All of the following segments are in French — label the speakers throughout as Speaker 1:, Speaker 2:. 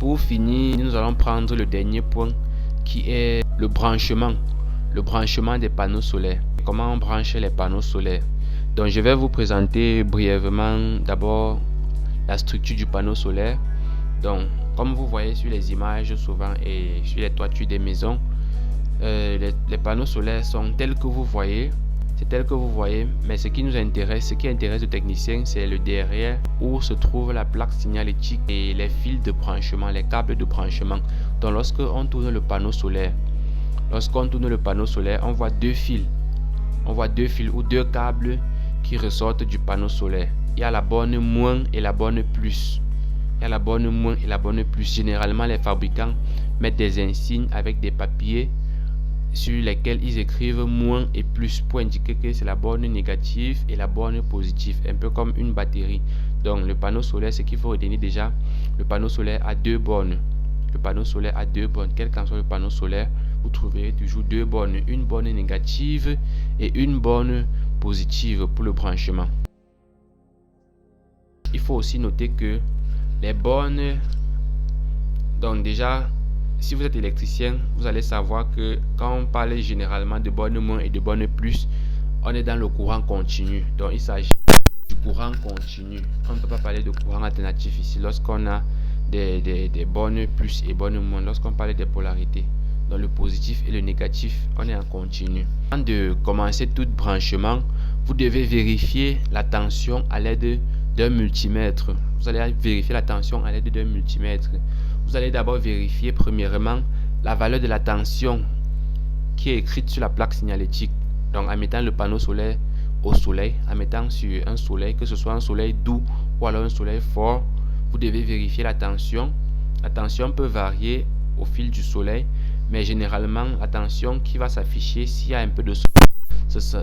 Speaker 1: Pour finir, nous allons prendre le dernier point qui est le branchement des panneaux solaires. Comment on branche les panneaux solaires? Donc je vais vous présenter brièvement d'abord la structure du panneau solaire. Donc comme vous voyez sur les images souvent et sur les toitures des maisons, les panneaux solaires sont tels que vous voyez. C'est tel que vous voyez, mais ce qui intéresse le technicien, c'est le derrière où se trouve la plaque signalétique et les fils de branchement, les câbles de branchement. Donc lorsqu'on tourne le panneau solaire, on voit deux fils. Ou deux câbles qui ressortent du panneau solaire. Il y a la borne moins et la borne plus. Généralement, les fabricants mettent des insignes avec des papiers sur lesquels ils écrivent moins et plus pour indiquer que c'est la borne négative et la borne positive, un peu comme une batterie. Donc le panneau solaire, ce qu'il faut retenir déjà, le panneau solaire a deux bornes. Quel qu'en soit le panneau solaire, vous trouverez toujours deux bornes, une borne négative et une borne positive pour le branchement. Il faut aussi noter que les bornes, donc déjà, si vous êtes électricien, vous allez savoir que quand on parle généralement de borne moins et de borne plus, on est dans le courant continu. Donc il s'agit du courant continu. On ne peut pas parler de courant alternatif ici lorsqu'on a des bornes plus et bornes moins. Lorsqu'on parle des polarités, dans le positif et le négatif, on est en continu. Avant de commencer tout branchement, vous devez vérifier la tension à l'aide d'un multimètre. Vous allez vérifier la tension à l'aide d'un multimètre. Vous allez d'abord vérifier premièrement la valeur de la tension qui est écrite sur la plaque signalétique. Donc en mettant le panneau solaire au soleil, en mettant sur un soleil, que ce soit un soleil doux ou alors un soleil fort, vous devez vérifier la tension. La tension peut varier au fil du soleil, mais généralement la tension qui va s'afficher s'il y a un peu de soleil,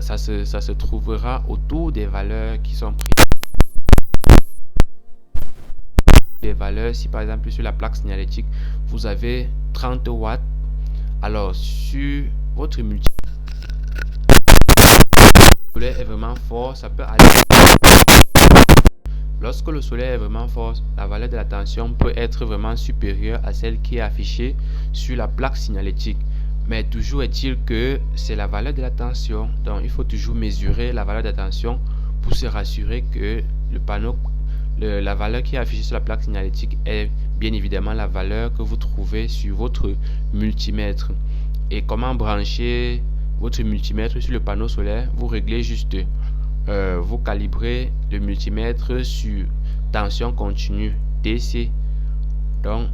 Speaker 1: ça se trouvera autour des valeurs qui sont prises. Des valeurs, si par exemple sur la plaque signalétique vous avez 30 watts, alors sur votre multimètre, le soleil est vraiment fort, ça peut aller. Lorsque le soleil est vraiment fort, la valeur de la tension peut être vraiment supérieure à celle qui est affichée sur la plaque signalétique. Mais toujours est-il que c'est la valeur de la tension, donc il faut toujours mesurer la valeur de la tension pour se rassurer que le panneau, la valeur qui est affichée sur la plaque signalétique est bien évidemment la valeur que vous trouvez sur votre multimètre. Et comment brancher votre multimètre sur le panneau solaire? Vous réglez juste, vous calibrez le multimètre sur tension continue DC. Donc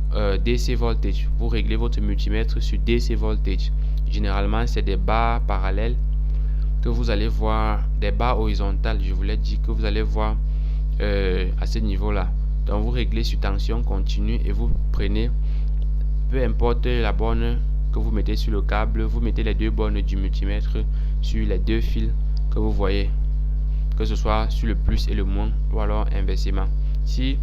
Speaker 1: DC voltage, vous réglez votre multimètre sur DC voltage. Généralement c'est des barres parallèles que vous allez voir, des barres horizontales, je vous l'ai dit, que vous allez voir à ce niveau là. Donc vous réglez sur tension continue et vous prenez, peu importe la borne que vous mettez sur le câble, vous mettez les deux bornes du multimètre sur les deux fils que vous voyez, que ce soit sur le plus et le moins ou alors inversement. Si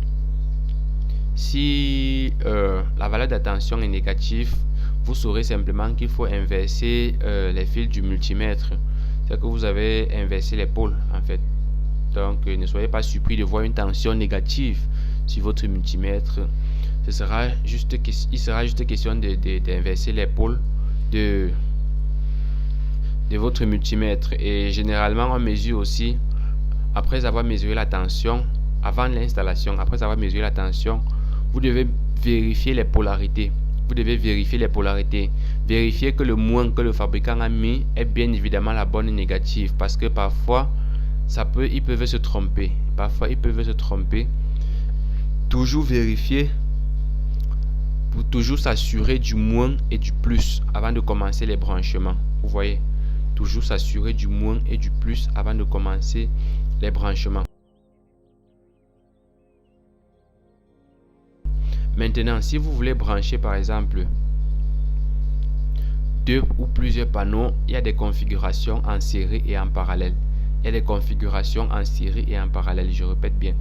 Speaker 1: la valeur de tension est négative, vous saurez simplement qu'il faut inverser les fils du multimètre. C'est que vous avez inversé les pôles en fait. Donc ne soyez pas surpris de voir une tension négative sur votre multimètre. Il sera juste question d'inverser les pôles de votre multimètre. Et généralement on mesure aussi, après avoir mesuré la tension, avant l'installation, après avoir mesuré la tension, vous devez vérifier les polarités. Vérifier que le moins que le fabricant a mis est bien évidemment la borne négative, parce que parfois ils peuvent se tromper. Toujours vérifier pour toujours s'assurer du moins et du plus avant de commencer les branchements. Vous voyez, toujours s'assurer du moins et du plus avant de commencer les branchements. Maintenant, si vous voulez brancher par exemple deux ou plusieurs panneaux, il y a des configurations en série et en parallèle. Je répète bien.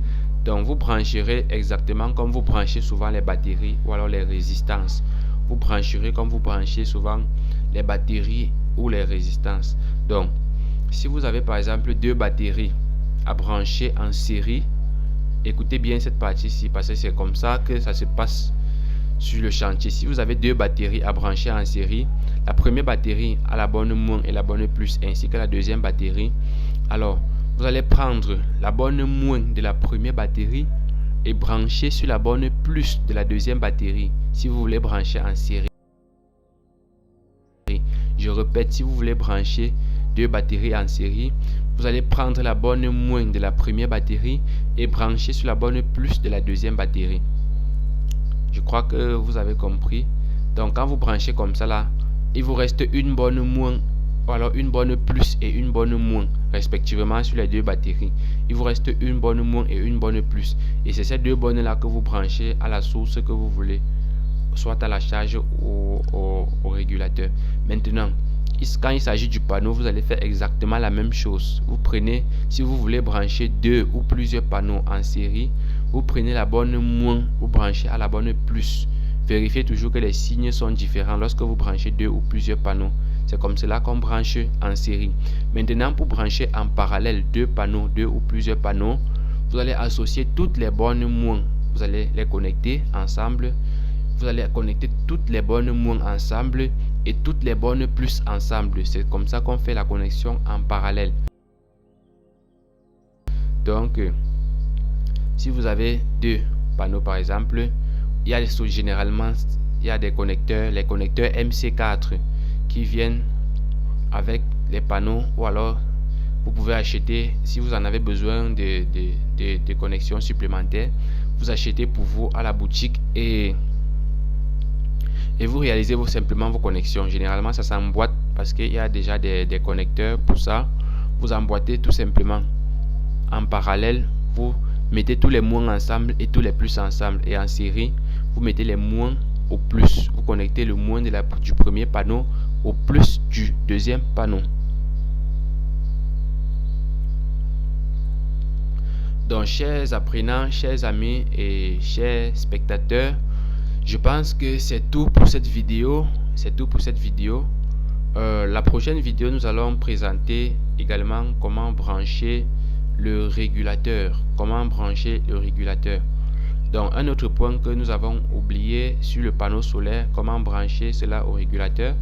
Speaker 1: Donc vous brancherez exactement comme vous branchez souvent les batteries ou alors les résistances. Vous brancherez comme vous branchez souvent les batteries ou les résistances. Donc si vous avez par exemple deux batteries à brancher en série, écoutez bien cette partie-ci parce que c'est comme ça que ça se passe sur le chantier. Si vous avez deux batteries à brancher en série, la première batterie à la borne moins et la borne plus, ainsi que la deuxième batterie, alors vous allez prendre la borne moins de la première batterie et brancher sur la borne plus de la deuxième batterie si vous voulez brancher en série. Je répète, si vous voulez brancher deux batteries en série, vous allez prendre la borne moins de la première batterie et brancher sur la borne plus de la deuxième batterie. Je crois que vous avez compris. Donc quand vous branchez comme ça là, il vous reste une borne moins, ou alors une borne plus et une borne moins respectivement sur les deux batteries. Il vous reste une borne moins et une borne plus, et c'est ces deux bornes là que vous branchez à la source que vous voulez, soit à la charge ou au régulateur. Maintenant, quand il s'agit du panneau, vous allez faire exactement la même chose. Vous prenez, si vous voulez brancher deux ou plusieurs panneaux en série, vous prenez la borne moins, vous branchez à la borne plus. Vérifiez toujours que les signes sont différents lorsque vous branchez deux ou plusieurs panneaux. C'est comme cela qu'on branche en série. Maintenant, pour brancher en parallèle deux panneaux, deux ou plusieurs panneaux, vous allez associer toutes les bornes moins. Vous allez les connecter ensemble. Vous allez connecter toutes les bornes moins ensemble et toutes les bornes plus ensemble. C'est comme ça qu'on fait la connexion en parallèle. Donc, si vous avez deux panneaux par exemple, généralement il y a des connecteurs, les connecteurs MC4 qui viennent avec les panneaux, ou alors vous pouvez acheter, si vous en avez besoin de connexions supplémentaires, vous achetez pour vous à la boutique et vous réalisez simplement vos connexions. Généralement ça s'emboîte parce qu'il y a déjà des connecteurs pour ça. Vous emboîtez tout simplement en parallèle, vous mettez tous les moins ensemble et tous les plus ensemble, et en série vous mettez les moins au plus. Vous connectez le moins du premier panneau au plus du deuxième panneau. Donc chers apprenants, chers amis et chers spectateurs, je pense que c'est tout pour cette vidéo. La prochaine vidéo, nous allons présenter également comment brancher le régulateur. Donc un autre point que nous avons oublié sur le panneau solaire, comment brancher cela au régulateur.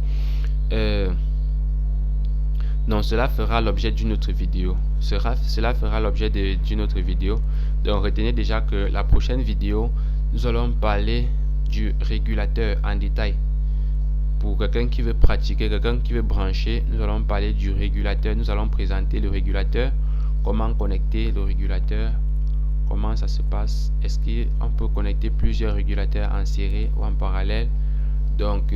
Speaker 1: Non, cela fera l'objet d'une autre vidéo. Cela fera l'objet d'une autre vidéo. Donc retenez déjà que la prochaine vidéo, nous allons parler du régulateur en détail. Pour quelqu'un qui veut pratiquer, quelqu'un qui veut brancher, nous allons parler du régulateur. Nous allons présenter le régulateur, comment connecter le régulateur, comment ça se passe, est-ce qu'on peut connecter plusieurs régulateurs en série ou en parallèle. Donc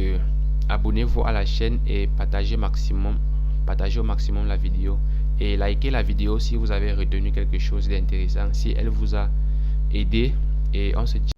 Speaker 1: abonnez-vous à la chaîne et partagez au maximum la vidéo, et likez la vidéo si vous avez retenu quelque chose d'intéressant, si elle vous a aidé, et on se dit